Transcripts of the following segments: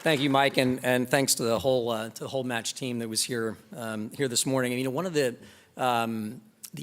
Thank you, Mike, and thanks to the whole match team that was here here this morning. And one of the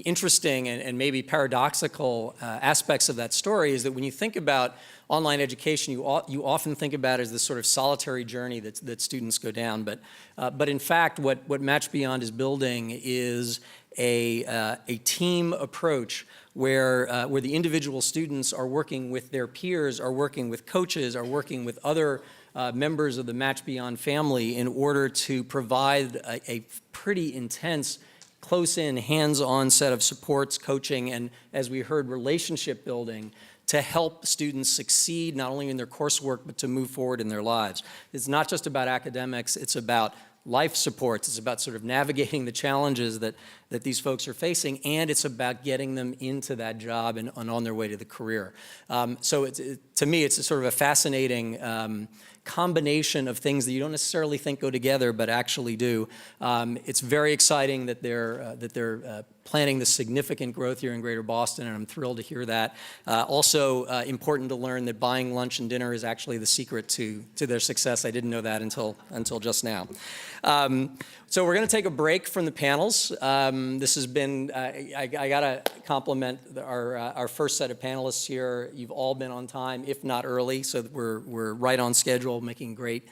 interesting and maybe paradoxical aspects of that story is that when you think about online education, you often think about it as this sort of solitary journey that students go down. But in fact, what Match Beyond is building is a team approach where the individual students are working with their peers, are working with coaches, are working with other members of the Match Beyond family in order to provide a pretty intense, close-in, hands-on set of supports, coaching, and as we heard, relationship building to help students succeed not only in their coursework but to move forward in their lives. It's not just about academics, it's about life supports, it's about sort of navigating the challenges that these folks are facing, and it's about getting them into that job and on their way to the career. So to me, it's a sort of a fascinating combination of things that you don't necessarily think go together, but actually do. It's very exciting that they're planning this significant growth here in Greater Boston, and I'm thrilled to hear that. Also important to learn that buying lunch and dinner is actually the secret to their success. I didn't know that until just now. So we're going to take a break from the panels. This has been, I got to compliment our first set of panelists here. You've all been on time, if not early, so we're right on schedule, making great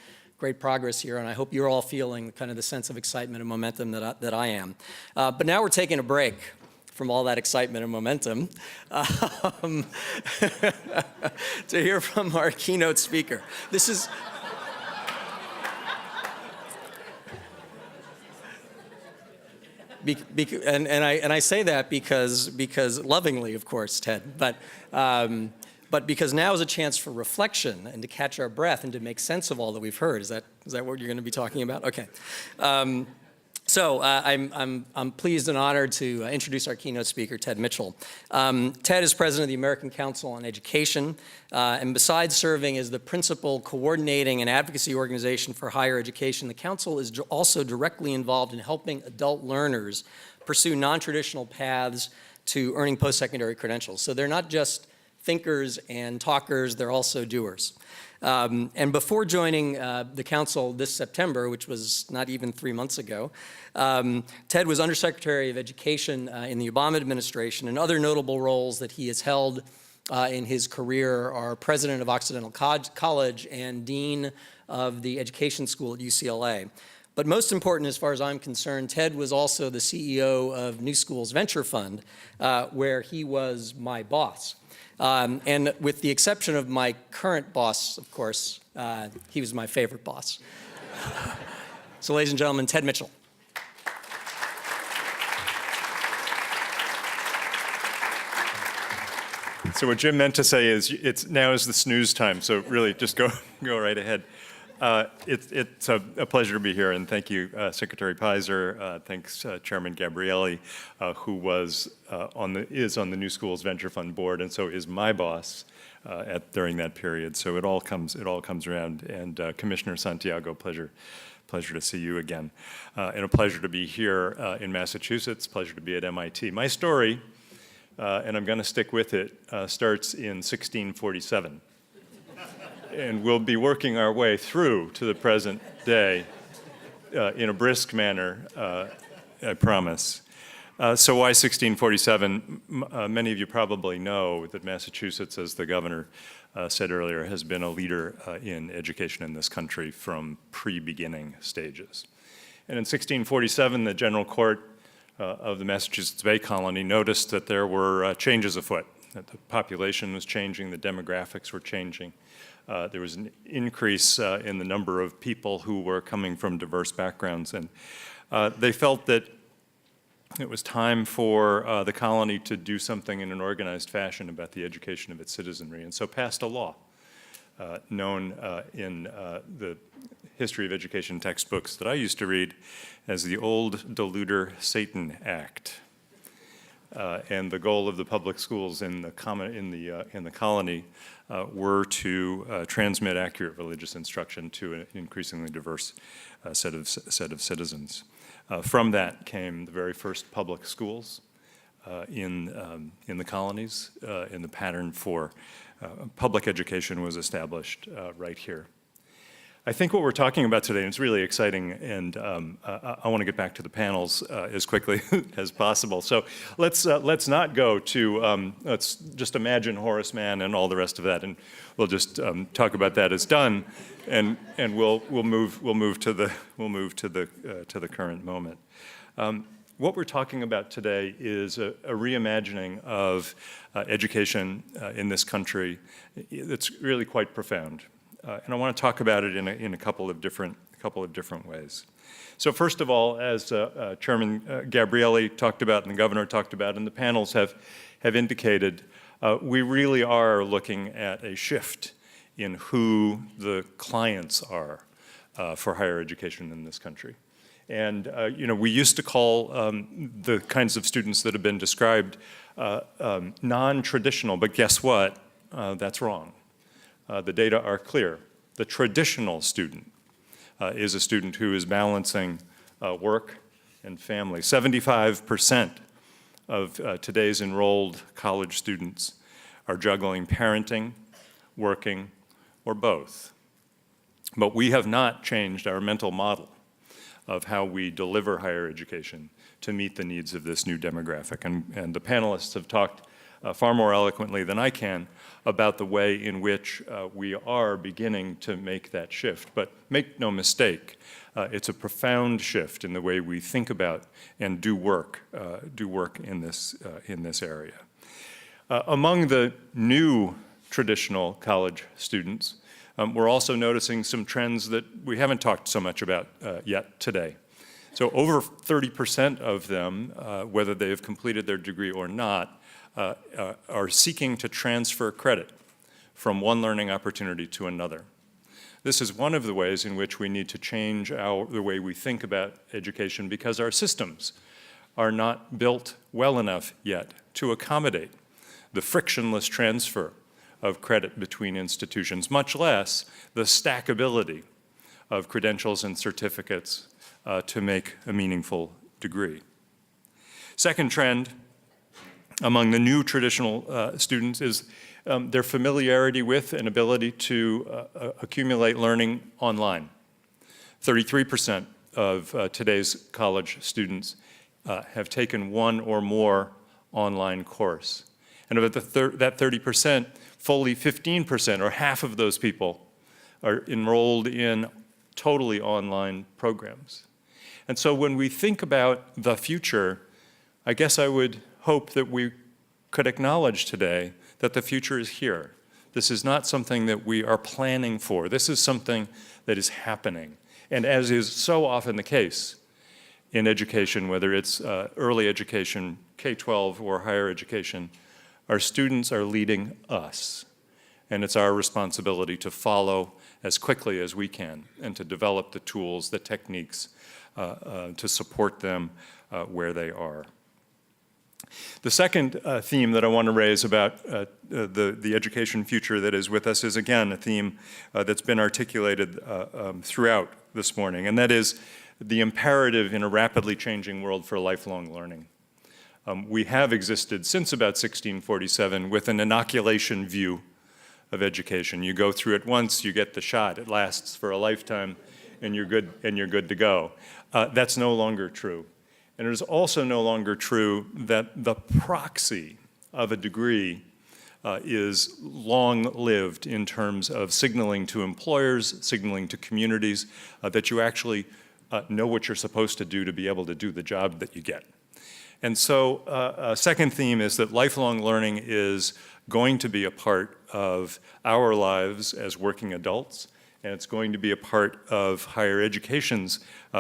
progress here, and I hope you're all feeling kind of the sense of excitement and momentum that I am. But now we're taking a break from all that excitement and momentum to hear from our keynote speaker. This is... And I say that because lovingly, of course, Ted, but because now is a chance for reflection and to catch our breath and to make sense of all that we've heard. Is that what you're going to be talking about? Okay. So I'm pleased and honored to introduce our keynote speaker, Ted Mitchell. Ted is president of the American Council on Education, and besides serving as the principal coordinating and advocacy organization for higher education, the council is also directly involved in helping adult learners pursue non-traditional paths to earning post-secondary credentials. So they're not just thinkers and talkers, they're also doers. And before joining the council this September, which was not even 3 months ago, Ted was Undersecretary of Education in the Obama administration, and other notable roles that he has held in his career are President of Occidental College and Dean of the Education School at UCLA. But most important, as far as I'm concerned, Ted was also the CEO of New Schools Venture Fund, where he was my boss. And with the exception of my current boss, of course, he was my favorite boss. So ladies and gentlemen, Ted Mitchell. So what Jim meant to say is now is the snooze time, so really just go right ahead. It's a pleasure to be here, and thank you, Secretary Pizer. Thanks, Chairman Gabrielli, who is on the New Schools Venture Fund board, and so is my boss during that period. So it all comes around. And Commissioner Santiago, pleasure to see you again, and a pleasure to be here in Massachusetts. Pleasure to be at MIT. My story, and I'm going to stick with it, starts in 1647. And we'll be working our way through to the present day in a brisk manner, I promise. So why 1647? Many of you probably know that Massachusetts, as the governor said earlier, has been a leader in education in this country from pre-beginning stages. And in 1647, the General Court of the Massachusetts Bay Colony noticed that there were changes afoot, that the population was changing, the demographics were changing. There was an increase in the number of people who were coming from diverse backgrounds, and they felt that it was time for the colony to do something in an organized fashion about the education of its citizenry, and so passed a law known in the history of education textbooks that I used to read as the Old Deluder Satan Act. And the goal of the public schools in the colony were to transmit accurate religious instruction to an increasingly diverse set of citizens. From that came the very first public schools in the colonies, and the pattern for public education was established right here. I think what we're talking about today, and it's really exciting, and I want to get back to the panels as quickly as possible. So let's not go to, let's just imagine Horace Mann and all the rest of that, and we'll just talk about that as done, and we'll move to the current moment. What we're talking about today is a reimagining of education in this country that's really quite profound. And I want to talk about it in a couple of different ways. So first of all, as Chairman Gabrielli talked about and the Governor talked about and the panels have indicated, we really are looking at a shift in who the clients are for higher education in this country. And we used to call the kinds of students that have been described non-traditional, but guess what? That's wrong. The data are clear. The traditional student is a student who is balancing work and family. 75% of today's enrolled college students are juggling parenting, working, or both. But we have not changed our mental model of how we deliver higher education to meet the needs of this new demographic. And the panelists have talked far more eloquently than I can about the way in which we are beginning to make that shift. But make no mistake, it's a profound shift in the way we think about and do work in this area. Among the new traditional college students, we're also noticing some trends that we haven't talked so much about yet today. So over 30% of them, whether they have completed their degree or not, are seeking to transfer credit from one learning opportunity to another. This is one of the ways in which we need to change the way we think about education, because our systems are not built well enough yet to accommodate the frictionless transfer of credit between institutions, much less the stackability of credentials and certificates to make a meaningful degree. Second trend among the new traditional students is their familiarity with and ability to accumulate learning online. 33% of today's college students have taken one or more online course. And of that 30%, fully 15%, or half of those people, are enrolled in totally online programs. And so when we think about the future, I guess I would hope that we could acknowledge today that the future is here. This is not something that we are planning for. This is something that is happening. And as is so often the case in education, whether it's early education, K-12, or higher education, our students are leading us. And it's our responsibility to follow as quickly as we can and to develop the tools, the techniques to support them where they are. The second theme that I want to raise about the education future that is with us is, again, a theme that's been articulated throughout this morning, and that is the imperative in a rapidly changing world for lifelong learning. We have existed since about 1647 with an inoculation view of education. You go through it once, you get the shot, it lasts for a lifetime, and you're good to go. That's no longer true. And it is also no longer true that the proxy of a degree is long-lived in terms of signaling to employers, signaling to communities that you actually know what you're supposed to do be able to do the job that you get. And so a second theme is that lifelong learning is going to be a part of our lives as working adults, and it's going to be a part of higher education's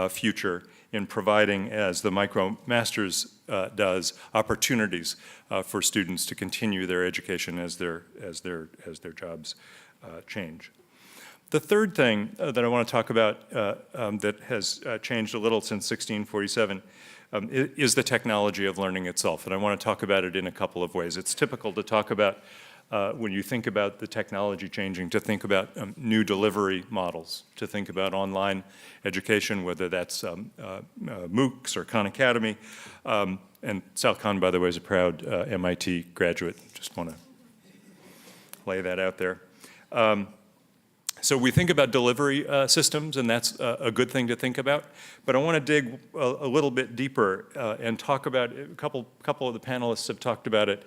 future in providing, as the MicroMasters does, opportunities for students to continue their education as their jobs change. The third thing that I want to talk about that has changed a little since 1647 is the technology of learning itself, and I want to talk about it in a couple of ways. It's typical to talk about, when you think about the technology changing, to think about new delivery models, to think about online education, whether that's MOOCs or Khan Academy. And Sal Khan, by the way, is a proud MIT graduate. Just want to lay that out there. So we think about delivery systems, and that's a good thing to think about. But I want to dig a little bit deeper and talk about, a couple of the panelists have talked about it,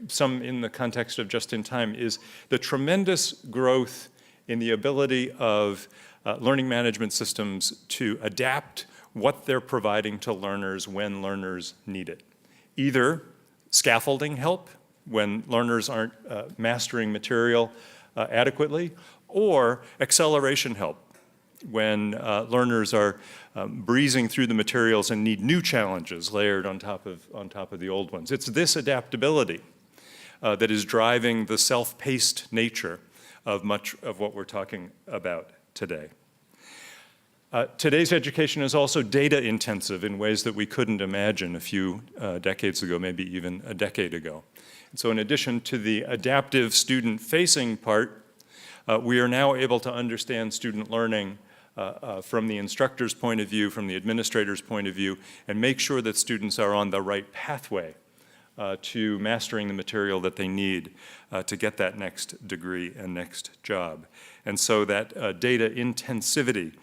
some in the context of just-in-time, is the tremendous growth in the ability of learning management systems to adapt what they're providing to learners when learners need it. Either scaffolding help when learners aren't mastering material adequately, or acceleration help when learners are breezing through the materials and need new challenges layered on top of the old ones. It's this adaptability that is driving the self-paced nature of much of what we're talking about today. Today's education is also data intensive in ways that we couldn't imagine a few decades ago, maybe even a decade ago. And so in addition to the adaptive student-facing part, we are now able to understand student learning from the instructor's point of view, from the administrator's point of view, and make sure that students are on the right pathway to mastering the material that they need to get that next degree and next job. And so that data intensivity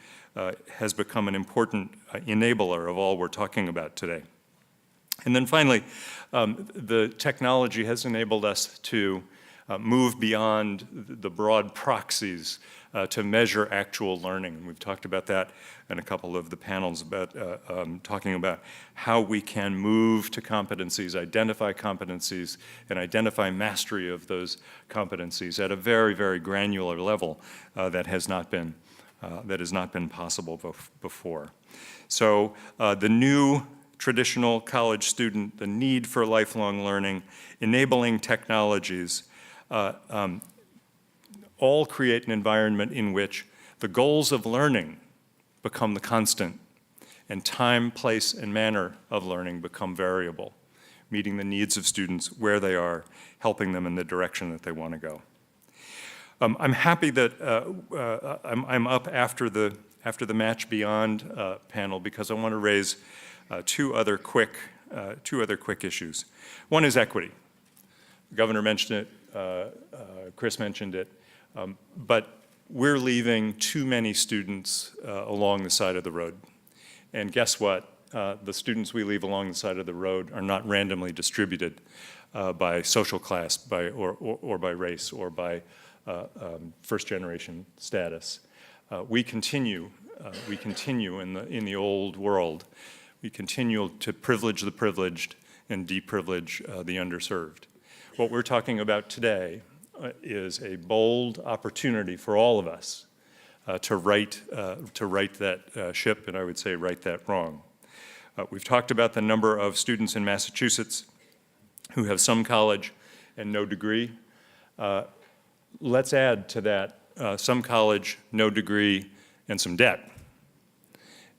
has become an important enabler of all we're talking about today. And then finally, the technology has enabled us to move beyond the broad proxies to measure actual learning. We've talked about that in a couple of the panels about talking about how we can move to competencies, identify competencies, and identify mastery of those competencies at a very, very granular level that has not been possible before. So the new traditional college student, the need for lifelong learning, enabling technologies, all create an environment in which the goals of learning become the constant, and time, place, and manner of learning become variable, meeting the needs of students where they are, helping them in the direction that they want to go. I'm happy that I'm up after the Match Beyond panel because I want to raise two other quick issues. One is equity. The governor mentioned it, Chris mentioned it, but we're leaving too many students along the side of the road. And guess what? The students we leave along the side of the road are not randomly distributed by social class, or by race, or by first-generation status. We continue in the old world. We continue to privilege the privileged and deprivilege the underserved. What we're talking about today is a bold opportunity for all of us to right that ship, and I would say right that wrong. We've talked about the number of students in Massachusetts who have some college and no degree. Let's add to that some college, no degree, and some debt.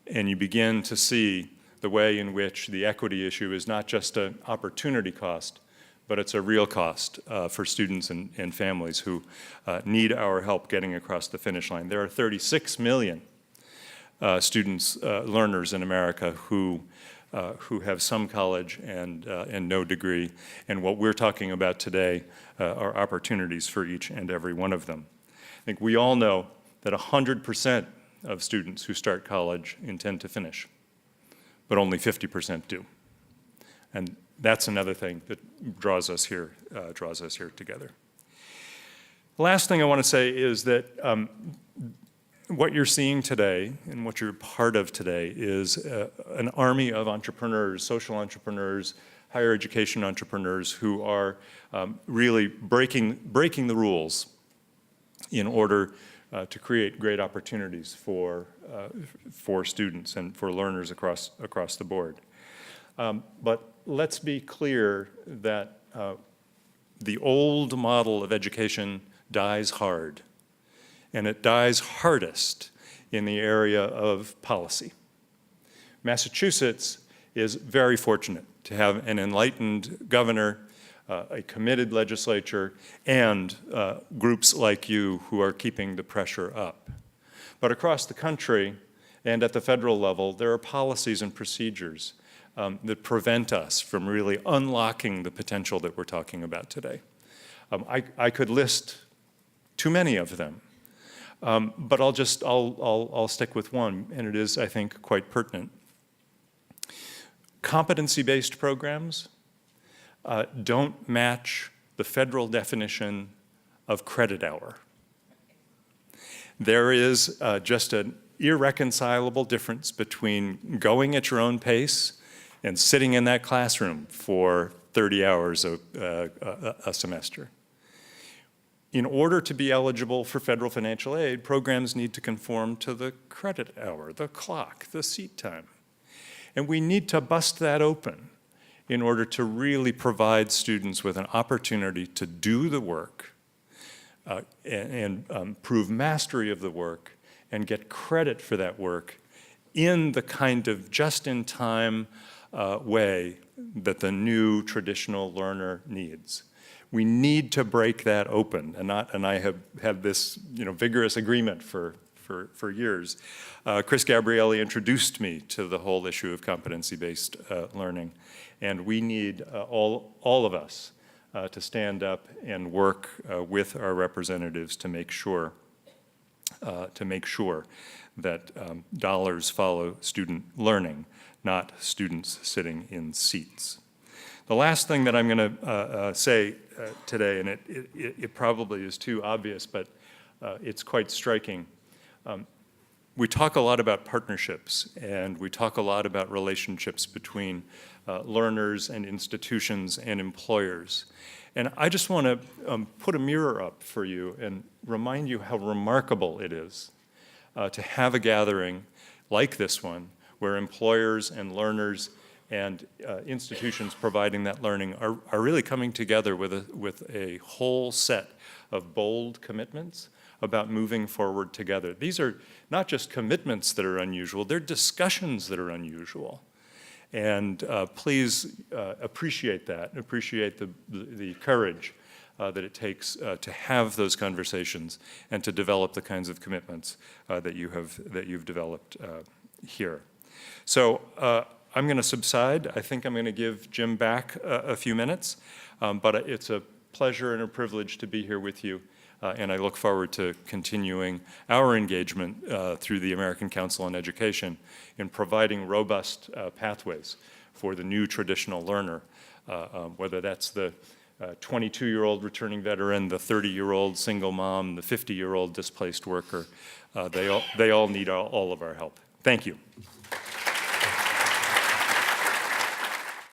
And you begin to see the way in which the equity issue is not just an opportunity cost, but it's a real cost for students and families who need our help getting across the finish line. There are 36 million students, learners in America who have some college and no degree, and what we're talking about today are opportunities for each and every one of them. I think we all know that 100% of students who start college intend to finish, but only 50% do. And that's another thing that draws us here together. The last thing I want to say is that what you're seeing today and what you're part of today is an army of entrepreneurs, social entrepreneurs, higher education entrepreneurs who are really breaking the rules in order to create great opportunities for students and for learners across the board. But let's be clear that the old model of education dies hard, and it dies hardest in the area of policy. Massachusetts is very fortunate to have an enlightened governor, a committed legislature, and groups like you who are keeping the pressure up. But across the country and at the federal level, there are policies and procedures that prevent us from really unlocking the potential that we're talking about today. I could list too many of them, But I'll stick with one, and it is, I think, quite pertinent. Competency-based programs don't match the federal definition of credit hour. There is just an irreconcilable difference between going at your own pace and sitting in that classroom for 30 hours a semester. In order to be eligible for federal financial aid, programs need to conform to the credit hour, the clock, the seat time. And we need to bust that open in order to really provide students with an opportunity to do the work and prove mastery of the work and get credit for that work in the kind of just-in-time way that the new traditional learner needs. We need to break that open, and I have had this vigorous agreement for years. Chris Gabrielli introduced me to the whole issue of competency-based learning, and we need all of us to stand up and work with our representatives to make sure that dollars follow student learning, not students sitting in seats. The last thing that I'm going to say today, and it probably is too obvious, but it's quite striking. We talk a lot about partnerships, and we talk a lot about relationships between learners and institutions and employers. And I just want to put a mirror up for you and remind you how remarkable it is to have a gathering like this one, where employers and learners and institutions providing that learning are really coming together with a whole set of bold commitments about moving forward together. These are not just commitments that are unusual, they're discussions that are unusual. And please appreciate that, appreciate the courage that it takes to have those conversations and to develop the kinds of commitments that you've developed here. So I'm going to subside. I think I'm going to give Jim back a few minutes, but it's a pleasure and a privilege to be here with you, and I look forward to continuing our engagement through the American Council on Education in providing robust pathways for the new traditional learner, whether that's the 22-year-old returning veteran, the 30-year-old single mom, the 50-year-old displaced worker. They all need all of our help. Thank you.